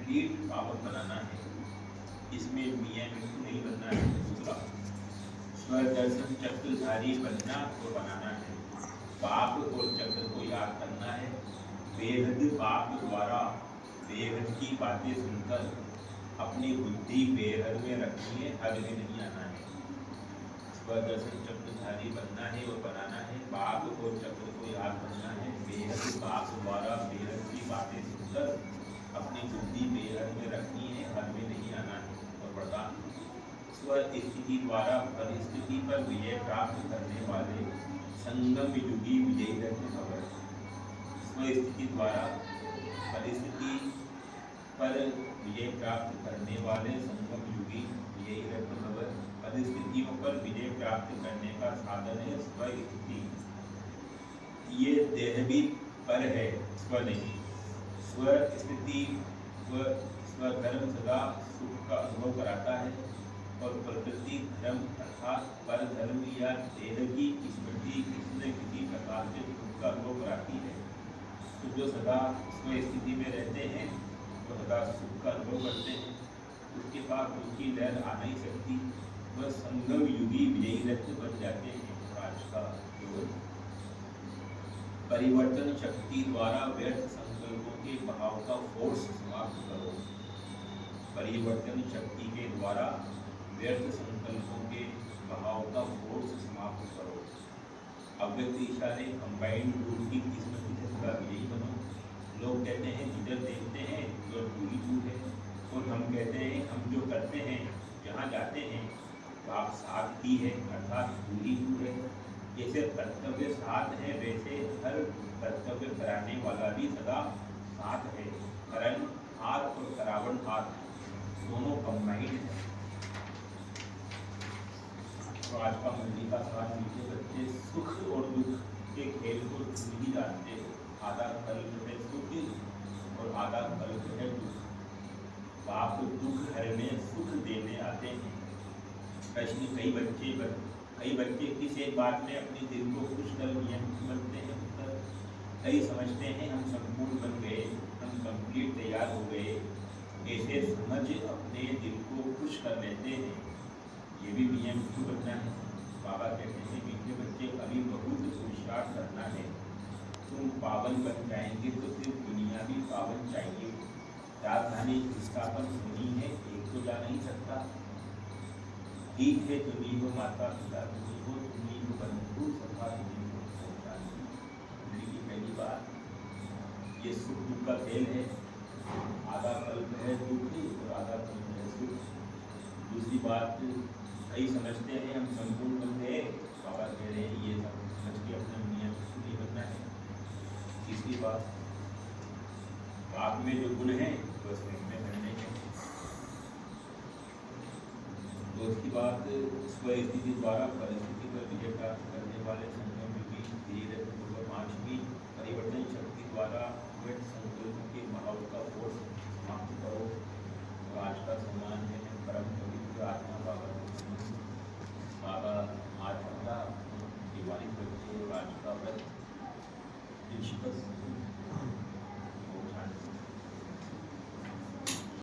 Complete पावन बनाना है, इसमें मियाँ मिट्टू नहीं बनना है। दूसरा, स्वदर्शन चक्रधारी बनना और बनाना है, बाप और चक्र को याद करना है, बेहद बाप द्वारा बेहद की बातें सुनकर अपनी बुद्धि बेहद में रखनी है, हद में नहीं आना है। स्वदर्शन चक्रधारी बनना है और बनाना है, बाप और चक्र को याद करना है, बेहद बाप द्वारा बेहद की बातें सुनकर अपनी बुद्धि बेहद में रखनी है, हद में नहीं आना है। और बता, स्वस्थिति द्वारा परिस्थिति पर विजय प्राप्त करने वाले संगम युगी विजयी रत्न भव। स्वस्थिति द्वारा परिस्थिति पर विजय प्राप्त करने वाले संगम युगी विजयी रत्न भव। परिस्थितियों पर विजय प्राप्त करने का साधन है स्वस्थिति। ये देह भी पर है, स्व नहीं। स्वस्थिति स्वधर्म सदा सुख का अनुभव कराता है और प्रकृति धर्म अर्थात पर धर्म या देह की स्मृति किसी न किसी प्रकार से दुख का अनुभव कराती है। तो जो सदा स्वस्थिति में रहते हैं वो सदा सुख का अनुभव करते हैं, उसके पास उनकी लहर आ नहीं सकती, वह संगम युगी विजयी रत्न बन जाते हैं। आज का योग परिवर्तन शक्ति द्वारा व्यर्थ संकल्पों के बहाव का फोर्स समाप्त करो। परिवर्तन शक्ति के द्वारा व्यर्थ संकल्पों के बहाव का फोर्स समाप्त करो। अव्यक्त इशारे कंबाइंड रूल की किस्मत का विजयी बनो। लोग कहते हैं जिधर देखते हैं जो दूरी दूर है, और हम कहते हैं हम जो करते हैं जहाँ जाते हैं तो आप साथ ही है, अर्थात दूरी दूर है। जैसे कर्तव्य साथ है वैसे हर कर्तव्य कराने वाला भी सदा साथ है। करण हाथ और करावण हाथ दोनों कंबाइंड है। तो आज का मंडी का साथ नीचे बच्चे सुख और दुख के खेल को नहीं जानते। आधा कल्प है सुख और आधा कल्प है दुख। बाप दुख हरने सुख देने आते हैं। प्रश्न, कई बच्चे किस एक बात में अपने दिल को खुश कर नियम बनते हैं। उत्तर, कई समझते हैं हम संपूर्ण बन गए, हम कंप्लीट तैयार हो गए, ऐसे समझ अपने दिल को खुश कर लेते हैं। ये भी नियम क्यों बनना है। बाबा कहते हैं मीठे बच्चे अभी बहुत पुरुषार्थ करना है, तुम पावन बन जाएंगे तो फिर दुनिया भी पावन चाहिए। राजधानी स्थापन होनी है, एक तो जा नहीं सकता। ठीक है, तुम्ही हो माता पिता, तुम्ही हो बंधु सभा, तुम्ही हो पहुँचानी। की पहली बात, ये सुख दुख का खेल है। आधा कल्प है दुख और आधा कल्प है सुख। दूसरी बात, कई समझते हैं हम संपूर्ण बन गए, बाबा कह रहे हैं ये सब समझ के अपना नियम नहीं बनना है। तीसरी बात, आप में जो गुण है वो उसमें बनने हैं। दूसरी बात, स्वस्थिति द्वारा परिस्थिति पर विजय प्राप्त करने वाले संगम युगी धीरे। पांचवी, परिवर्तन शक्ति द्वारा